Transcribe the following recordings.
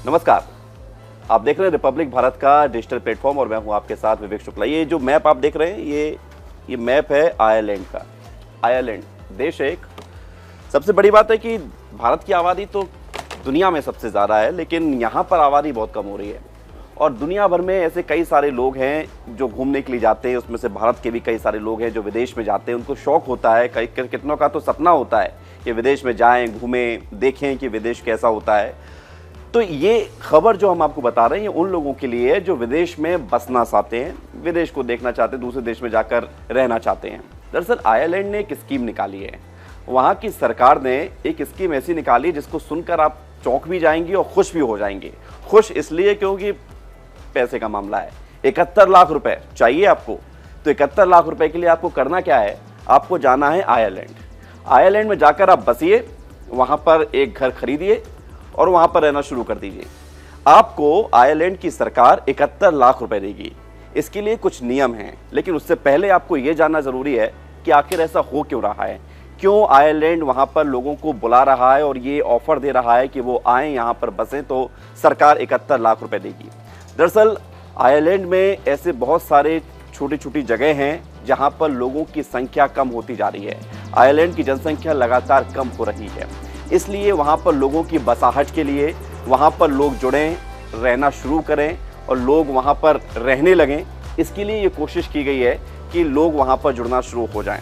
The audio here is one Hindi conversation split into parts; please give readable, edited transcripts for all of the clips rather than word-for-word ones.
नमस्कार, आप देख रहे हैं रिपब्लिक भारत का डिजिटल प्लेटफॉर्म और मैं हूं आपके साथ विवेक शुक्ला। ये जो मैप आप देख रहे हैं ये मैप है आयरलैंड का। आयरलैंड देश है एक। सबसे बड़ी बात है कि भारत की आबादी तो दुनिया में सबसे ज़्यादा है, लेकिन यहाँ पर आबादी बहुत कम हो रही है और दुनिया भर में ऐसे कई सारे लोग हैं जो घूमने के लिए जाते हैं। उसमें से भारत के भी कई सारे लोग हैं जो विदेश में जाते हैं। उनको शौक़ होता है, कितनों का तो सपना होता है कि विदेश में जाएं, घूमें, देखें कि विदेश कैसा होता है। तो ये खबर जो हम आपको बता रहे हैं ये उन लोगों के लिए है जो विदेश में बसना चाहते हैं, विदेश को देखना चाहते हैं, दूसरे देश में जाकर रहना चाहते हैं। दरअसल आयरलैंड ने एक स्कीम निकाली है। वहाँ की सरकार ने एक स्कीम ऐसी निकाली जिसको सुनकर आप चौंक भी जाएंगे और खुश भी हो जाएंगे। खुश इसलिए क्योंकि पैसे का मामला है। 71 लाख रुपए चाहिए आपको, तो 71 लाख रुपए के लिए आपको करना क्या है, आपको जाना है आयरलैंड। आयरलैंड में जाकर आप बसिए, वहाँ पर एक घर खरीदिए और वहां पर रहना शुरू कर दीजिए। आपको आयरलैंड की सरकार 71 लाख रुपए देगी। इसके लिए कुछ नियम हैं, लेकिन उससे पहले आपको यह जानना जरूरी है कि आखिर ऐसा हो क्यों रहा है, क्यों आयरलैंड वहां पर लोगों को बुला रहा है और ये ऑफर दे रहा है कि वो आए यहां पर बसें तो सरकार 71 लाख रुपए देगी। दरअसल आयरलैंड में ऐसे बहुत सारे छोटी छोटी जगह हैं जहां पर लोगों की संख्या कम होती जा रही है। आयरलैंड की जनसंख्या लगातार कम हो रही है, इसलिए वहाँ पर लोगों की बसाहट के लिए वहाँ पर लोग जुड़ें, रहना शुरू करें और लोग वहाँ पर रहने लगें। इसके लिए ये कोशिश की गई है कि लोग वहाँ पर जुड़ना शुरू हो जाएं।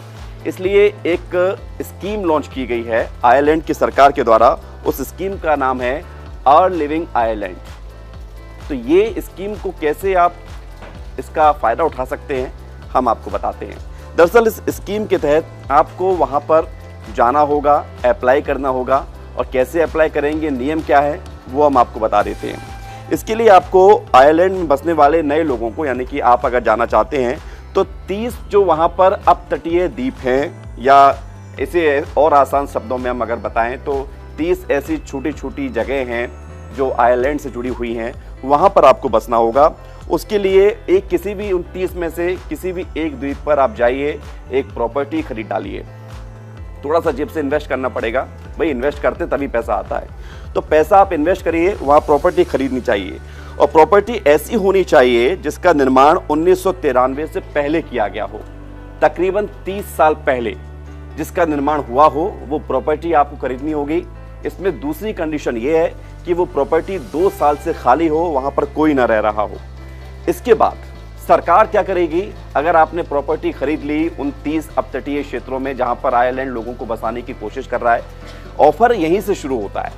इसलिए एक स्कीम लॉन्च की गई है आयरलैंड की सरकार के द्वारा। उस स्कीम का नाम है आवर लिविंग आयरलैंड। तो ये स्कीम को कैसे आप इसका फ़ायदा उठा सकते हैं हम आपको बताते हैं। दरअसल इस स्कीम के तहत आपको वहाँ पर जाना होगा, अप्लाई करना होगा और कैसे अप्लाई करेंगे, नियम क्या है, वो हम आपको बता देते हैं। इसके लिए आपको आयरलैंड में बसने वाले नए लोगों को, यानी कि आप अगर जाना चाहते हैं तो 30 जो वहाँ पर अपतटीय द्वीप हैं, या इसे और आसान शब्दों में हम अगर बताएं तो 30 ऐसी छोटी छोटी जगह हैं जो आयरलैंड से जुड़ी हुई हैं, वहाँ पर आपको बसना होगा। उसके लिए किसी भी उन 30 में से किसी भी एक द्वीप पर आप जाइए, एक प्रॉपर्टी खरीद डालिए। थोड़ा सा जेब से इन्वेस्ट करना पड़ेगा, भाई इन्वेस्ट करते तभी पैसा आता है, तो पैसा आप इन्वेस्ट करिए, वहाँ प्रॉपर्टी खरीदनी चाहिए और प्रॉपर्टी ऐसी होनी चाहिए जिसका निर्माण 1993 से पहले किया गया हो। तकरीबन 30 साल पहले जिसका निर्माण हुआ हो वो प्रॉपर्टी आपको खरीदनी होगी। इसमें दूसरी कंडीशन ये है कि वो प्रॉपर्टी 2 साल से खाली हो, वहाँ पर कोई ना रह रहा हो। इसके बाद सरकार क्या करेगी, अगर आपने प्रॉपर्टी खरीद ली उन 30 अपतटीय क्षेत्रों में जहां पर आयरलैंड लोगों को बसाने की कोशिश कर रहा है, ऑफर यहीं से शुरू होता है।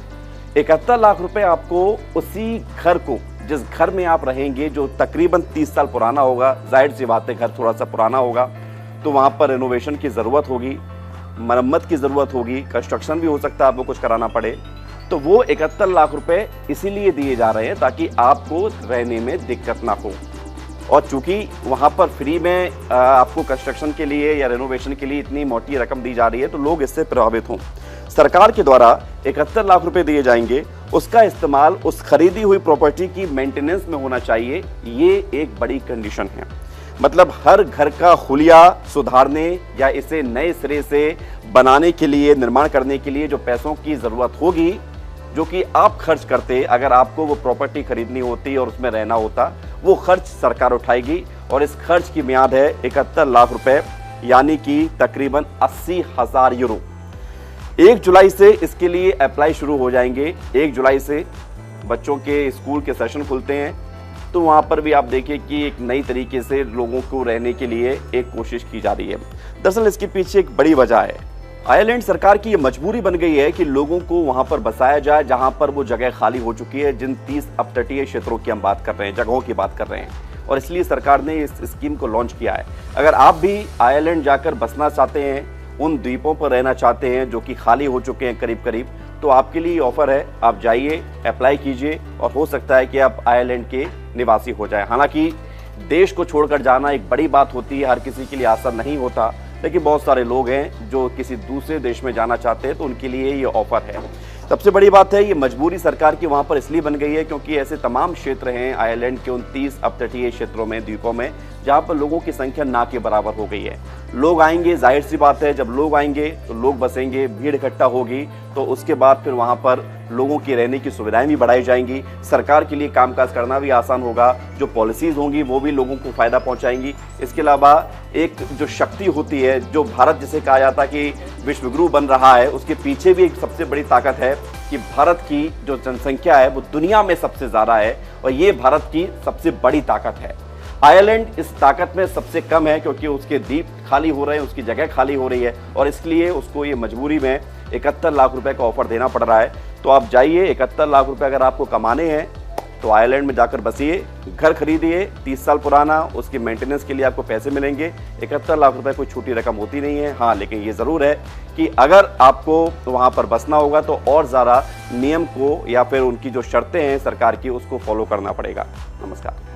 71 लाख रुपए आपको उसी घर को, जिस घर में आप रहेंगे जो तकरीबन 30 साल पुराना होगा, जाहिर सी बात है घर थोड़ा सा पुराना होगा तो वहां पर रेनोवेशन की ज़रूरत होगी, मरम्मत की ज़रूरत होगी, कंस्ट्रक्शन भी हो सकता है आपको कुछ कराना पड़े, तो वो 71 लाख रुपए इसीलिए दिए जा रहे हैं ताकि आपको रहने में दिक्कत ना हो। और चूंकि वहाँ पर फ्री में आपको कंस्ट्रक्शन के लिए या रेनोवेशन के लिए इतनी मोटी रकम दी जा रही है तो लोग इससे प्रभावित हों। सरकार के द्वारा 71 लाख रुपए दिए जाएंगे, उसका इस्तेमाल उस खरीदी हुई प्रॉपर्टी की मेंटेनेंस में होना चाहिए। ये एक बड़ी कंडीशन है। मतलब हर घर का हुलिया सुधारने या इसे नए सिरे से बनाने के लिए, निर्माण करने के लिए जो पैसों की ज़रूरत होगी, जो कि आप खर्च करते अगर आपको वो प्रॉपर्टी खरीदनी होती और उसमें रहना होता, वो खर्च सरकार उठाएगी और इस खर्च की मियाद है 71 लाख रुपए, यानी कि तकरीबन 80,000 यूरो। 1 जुलाई से इसके लिए अप्लाई शुरू हो जाएंगे। 1 जुलाई से बच्चों के स्कूल के सेशन खुलते हैं, तो वहाँ पर भी आप देखिए कि एक नई तरीके से लोगों को रहने के लिए एक कोशिश की जा रही है। दरअसल इसके पीछे एक बड़ी वजह है, आयरलैंड सरकार की ये मजबूरी बन गई है कि लोगों को वहां पर बसाया जाए जहां पर वो जगह खाली हो चुकी है। जिन 30 अपतटीय क्षेत्रों की हम बात कर रहे हैं, जगहों की बात कर रहे हैं, और इसलिए सरकार ने इस स्कीम को लॉन्च किया है। अगर आप भी आयरलैंड जाकर बसना चाहते हैं, उन द्वीपों पर रहना चाहते हैं जो कि खाली हो चुके हैं करीब करीब, तो आपके लिए ऑफर है, आप जाइए, अप्लाई कीजिए और हो सकता है कि आप आयरलैंड के निवासी हो जाए। हालांकि देश को छोड़कर जाना एक बड़ी बात होती है, हर किसी के लिए आसान नहीं होता, लेकिन बहुत सारे लोग हैं जो किसी दूसरे देश में जाना चाहते हैं तो उनके लिए ये ऑफर है। सबसे बड़ी बात है, ये मजबूरी सरकार की वहाँ पर इसलिए बन गई है क्योंकि ऐसे तमाम क्षेत्र हैं आयरलैंड के उन 30 अपतटीय क्षेत्रों में, द्वीपों में, जहाँ पर लोगों की संख्या ना के बराबर हो गई है। लोग आएंगे, जाहिर सी बात है, जब लोग आएंगे तो लोग बसेंगे, भीड़ इकट्ठा होगी, तो उसके बाद फिर वहाँ पर लोगों की रहने की सुविधाएं भी बढ़ाई जाएंगी, सरकार के लिए कामकाज करना भी आसान होगा, जो पॉलिसीज़ होंगी वो भी लोगों को फ़ायदा पहुंचाएंगी। इसके अलावा एक जो शक्ति होती है, जो भारत जिसे कहा जाता है कि विश्वगुरु बन रहा है, उसके पीछे भी एक सबसे बड़ी ताकत है कि भारत की जो जनसंख्या है वो दुनिया में सबसे ज़्यादा है और ये भारत की सबसे बड़ी ताकत है। आयरलैंड इस ताकत में सबसे कम है क्योंकि उसके द्वीप खाली हो रहे हैं, उसकी जगह खाली हो रही है और इसलिए उसको ये मजबूरी में 71 लाख रुपए का ऑफर देना पड़ रहा है। तो आप जाइए, 71 लाख रुपए अगर आपको कमाने हैं तो आयरलैंड में जाकर बसिए, घर खरीदिए 30 साल पुराना, उसके मेंटेनेंस के लिए आपको पैसे मिलेंगे। 71 लाख रुपए कोई छोटी रकम होती नहीं है। हाँ, लेकिन ये ज़रूर है कि अगर आपको वहाँ पर बसना होगा तो और ज़्यादा नियम को या फिर उनकी जो शर्तें हैं सरकार की उसको फॉलो करना पड़ेगा। नमस्कार।